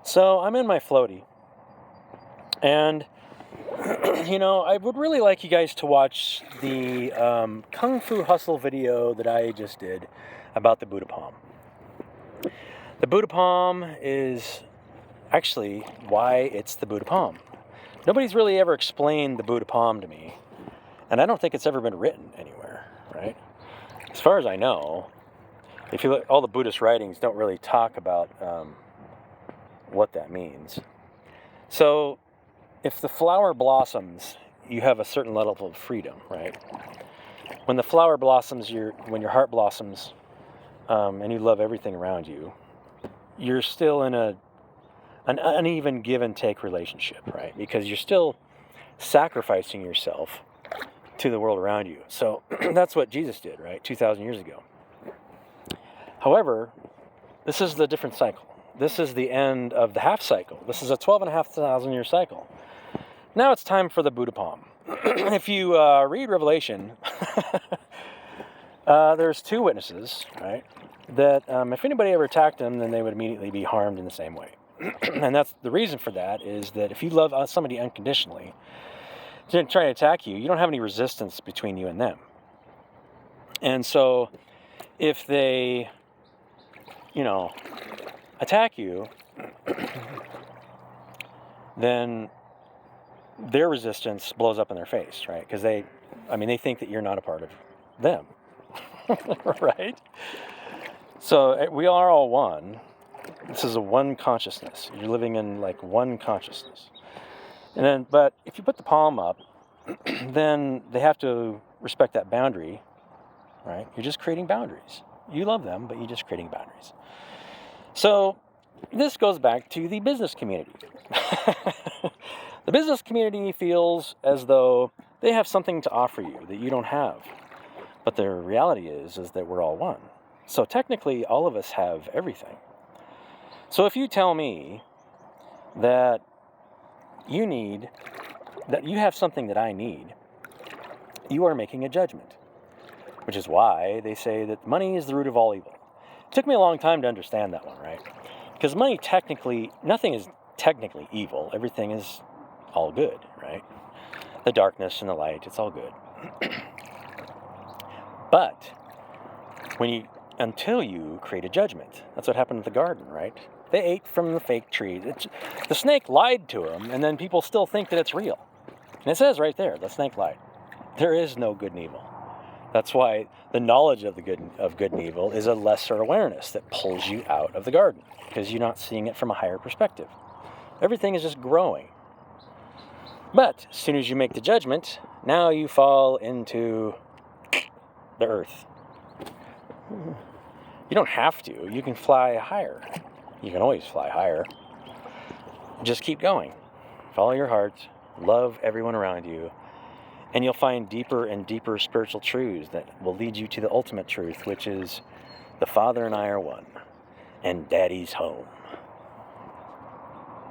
So I'm in my floaty, and I would really like you guys to watch the Kung Fu Hustle video that I just did about the Buddha Palm. The Buddha Palm is actually why it's the Buddha Palm. Nobody's really ever explained the Buddha Palm to me, and I don't think it's ever been written anywhere, right? As far as I know, if you look, all the Buddhist writings don't really talk about what that means. So, if the flower blossoms, you have a certain level of freedom, right? When the flower blossoms, when your heart blossoms, and you love everything around you, you're still in an uneven give and take relationship, right? Because you're still sacrificing yourself to the world around you. So that's what Jesus did, right? 2,000 years ago. However, this is the different cycle. This is the end of the half cycle. This is a 12,500 year cycle. Now it's time for the Buddha Palm. If you read Revelation, there's two witnesses, right? That if anybody ever attacked them, then they would immediately be harmed in the same way. And that's the reason for that is that if you love somebody unconditionally, trying to attack you, you don't have any resistance between you and them. And so if they, attack you, then their resistance blows up in their face, right? Because they think that you're not a part of them, right? So we are all one. This is a one consciousness. You're living in like one consciousness. But if you put the palm up, then they have to respect that boundary, right? You're just creating boundaries. You love them, but you're just creating boundaries. So this goes back to the business community. The business community feels as though they have something to offer you that you don't have. But the reality is that we're all one. So technically, all of us have everything. So if you tell me that you have something that I need, you are making a judgment. Which is why they say that money is the root of all evil. It took me a long time to understand that one, right? Because nothing is technically evil. Everything is all good, right? The darkness and the light, it's all good. But until you create a judgment, that's what happened in the garden, right? They ate from the fake tree. The snake lied to them, and then people still think that it's real. And it says right there, the snake lied. There is no good and evil. That's why the knowledge of good and evil is a lesser awareness that pulls you out of the garden, because you're not seeing it from a higher perspective. Everything is just growing. But as soon as you make the judgment, now you fall into the earth. You don't have to. You can fly higher. You can always fly higher. Just keep going. Follow your heart. Love everyone around you. And you'll find deeper and deeper spiritual truths that will lead you to the ultimate truth, which is the Father and I are one, and Daddy's home.